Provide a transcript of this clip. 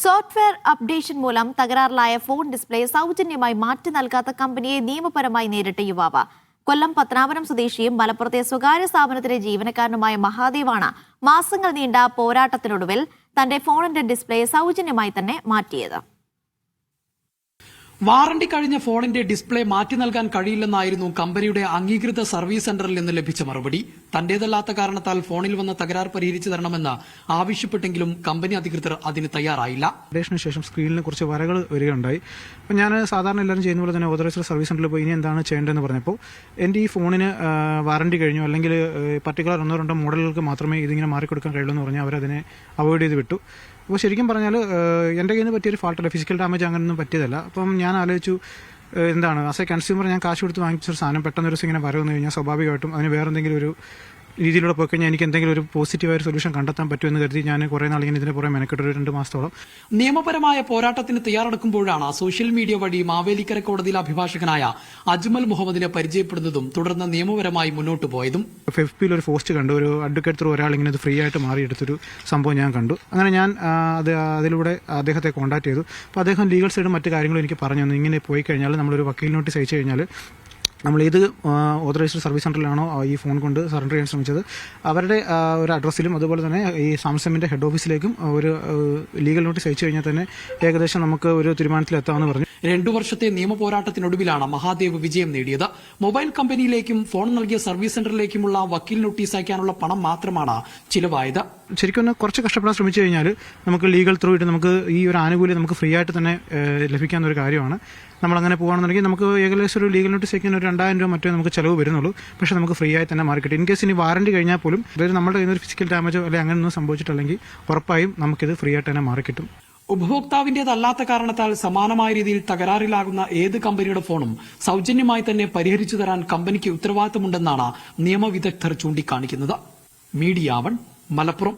Software updation മൂലം തകരാറിലായ phone display സൗജന്യമായി മാറ്റി നൽകാത്ത കമ്പനിയെ നിയമപരമായി നേരിട്ട യുവാവ്. കൊല്ലം പത്തനാപുരം സ്വദേശിയും മലപ്പുറത്തെ സ്വകാര്യ സ്ഥാപനത്തിലെ ജീവനക്കാരനുമായ മഹാദേവാണ് മാസങ്ങൾ നീണ്ട പോരാട്ടത്തിനൊടുവിൽ തന്റെ ഫോണിന്റെ ഡിസ്പ്ലേ സൗജന്യമായി തന്നെ മാറ്റിയത്. വാറണ്ടി കഴിഞ്ഞ ഫോണിന്റെ ഡിസ്പ്ലേ മാറ്റി നൽകാൻ കഴിയില്ലെന്നായിരുന്നു കമ്പനിയുടെ അംഗീകൃത സർവീസ് സെന്ററിൽ നിന്ന് ലഭിച്ച മറുപടി. തന്റേതല്ലാത്ത കാരണത്താൽ ഫോണിൽ വന്ന തകരാർ പരിഹരിച്ചു തരണമെന്ന് ആവശ്യപ്പെട്ടെങ്കിലും കമ്പനി അധികൃതർ അതിന് തയ്യാറായില്ല. അപ്ഡേഷന് ശേഷം സ്ക്രീനിൽ കുറച്ച് വരകൾ വരികയുണ്ടായി. അപ്പോൾ ഞാൻ സാധാരണ എല്ലാവരും ചെയ്യുന്ന പോലെ തന്നെ ഓതറൈസ്ഡ് സർവീസ് സെന്ററിൽ പോയി ഇനി എന്താണ് ചെയ്യേണ്ടതെന്ന് പറഞ്ഞപ്പോൾ എൻ്റെ ഈ ഫോണിന് വാറണ്ടി കഴിഞ്ഞു, അല്ലെങ്കിൽ പർട്ടിക്കുലർ 1-2 മോഡലുകൾക്ക് മാത്രമേ ഇതിങ്ങനെ മാറിക്കൊടുക്കാൻ കഴിയുള്ളൂ എന്ന് പറഞ്ഞാൽ അവരതിനെ അവോയ്ഡ് ചെയ്ത് വിട്ടു. അപ്പോൾ ശരിക്കും പറഞ്ഞാൽ എൻ്റെ കയ്യിൽ നിന്ന് പറ്റിയൊരു ഫാൾട്ടല്ല, ഫിസിക്കൽ ഡാമേജ് അങ്ങനെയൊന്നും പറ്റിയതല്ല. അപ്പം ഞാൻ ആലോചിച്ചു എന്താണ് ആസ് എ കൺസ്യൂമർ ഞാൻ കാശ് കൊടുത്ത് വാങ്ങിച്ചൊരു സാധനം പെട്ടെന്ന് ഒരു ദിവസം ഇങ്ങനെ വരവെന്ന് കഴിഞ്ഞാൽ സ്വാഭാവികമായിട്ടും അതിന് വേറെ എന്തെങ്കിലും ഒരു രീതിയിലൂടെ പോയി കഴിഞ്ഞാൽ എനിക്ക് എന്തെങ്കിലും ഒരു പോസിറ്റീവായ ഒരു സൊല്യൂഷൻ കണ്ടെത്താൻ പറ്റുമെന്ന് കരുതി ഞാൻ കുറേ നാളിങ്ങനെ ഇതിന് പുറമെ മെനക്കെട്ടൊരു 2 മാസത്തോളം നിയമപരമായ പോരാട്ടത്തിന് തയ്യാറെടുക്കുമ്പോഴാണ് സോഷ്യൽ മീഡിയ വഴി മാവേലിക്കര കോടതിയിലെ അഭിഭാഷകനായ അജ്മൽ മുഹമ്മദിനെ പരിചയപ്പെടുന്നതും തുടർന്ന് നിയമപരമായി മുന്നോട്ട് പോയതും. FB ഒരു പോസ്റ്റ് കണ്ടു, ഒരു അഡ്വക്കേറ്റ് ത്രൂ ഒരാൾ ഇങ്ങനെ ഫ്രീ ആയിട്ട് മാറിയെടുത്തൊരു സംഭവം ഞാൻ കണ്ടു. അങ്ങനെ ഞാൻ അതിലൂടെ അദ്ദേഹത്തെ കോൺടാക്ട് ചെയ്തു. അപ്പോൾ അദ്ദേഹം ലീഗൽ സൈഡും മറ്റു കാര്യങ്ങളും എനിക്ക് പറഞ്ഞു തന്നു. ഇങ്ങനെ പോയി കഴിഞ്ഞാൽ നമ്മളൊരു വക്കീൽ നോട്ടീസ് അയച്ചു കഴിഞ്ഞാൽ നമ്മൾ ഏത് ഓതറൈസ്ഡ് സർവീസ് സെന്ററിലാണോ ഈ ഫോൺ കൊണ്ട് സറണ്ടർ ചെയ്യാൻ ശ്രമിച്ചത് അവരുടെ ഒരു അഡ്രസ്സിലും അതുപോലെ തന്നെ ഈ സാംസങ്ങിന്റെ ഹെഡ് ഓഫീസിലേക്കും ഒരു ലീഗൽ നോട്ടീസ് അയച്ചു കഴിഞ്ഞാൽ തന്നെ ഏകദേശം നമുക്ക് ഒരു തീരുമാനത്തിലെത്താമെന്ന് പറഞ്ഞു. 2 വർഷത്തെ നിയമ പോരാട്ടത്തിനൊടുവിലാണ് മഹാദേവ് വിജയം നേടിയത്. മൊബൈൽ കമ്പനിയിലേക്കും ഫോൺ നൽകിയ സർവീസ് സെന്ററിലേക്കുമുള്ള വക്കീൽ നോട്ടീസ് അയക്കാനുള്ള പണം മാത്രമാണ് ചിലവായത്. ശരിക്കും കുറച്ച് കഷ്ടപ്പെടാൻ ശ്രമിച്ചു കഴിഞ്ഞാൽ നമുക്ക് ലീഗൽ ത്രൂ ഇട്ട് നമുക്ക് ഈ ഒരു ആനുകൂല്യം നമുക്ക് ഫ്രീ ആയിട്ട് തന്നെ ലഭിക്കാവുന്ന ഒരു കാര്യമാണ്. നമ്മളങ്ങനെ പോകുകയാണെന്നുണ്ടെങ്കിൽ നമുക്ക് ഏകദേശം ഒരു ലീഗൽ നോട്ടീസ് അയക്കാൻ ഒരു 2000 രൂപ മറ്റേ നമുക്ക് ചിലവ് വരുന്നുള്ളൂ. പക്ഷേ നമുക്ക് ഫ്രീ ആയി തന്നെ മാർക്കറ്റ് ഇൻ കേസ് ഇനി വാറണ്ടി കഴിഞ്ഞാൽ പോലും അതായത് നമ്മുടെ കയ്യിൽ നിന്ന് ഒരു ഫിസിക്കൽ ഡാമേജോ അല്ലെങ്കിൽ അങ്ങനെയൊന്നും സംഭവിച്ചിട്ടില്ലെങ്കിൽ ഉറപ്പായും നമുക്കിത് ഫ്രീ ആയിട്ട് തന്നെ മാറിക്കിട്ടും. ഉപഭോക്താവിന്റേതല്ലാത്ത കാരണത്താൽ സമാനമായ രീതിയിൽ തകരാറിലാകുന്ന ഏത് കമ്പനിയുടെ ഫോണും സൗജന്യമായി തന്നെ പരിഹരിച്ചു തരാൻ കമ്പനിക്ക് ഉത്തരവാദിത്തമുണ്ടെന്നാണ് നിയമവിദഗ്ധർ ചൂണ്ടിക്കാണിക്കുന്നത്. മീഡിയ 1 മലപ്പുറം.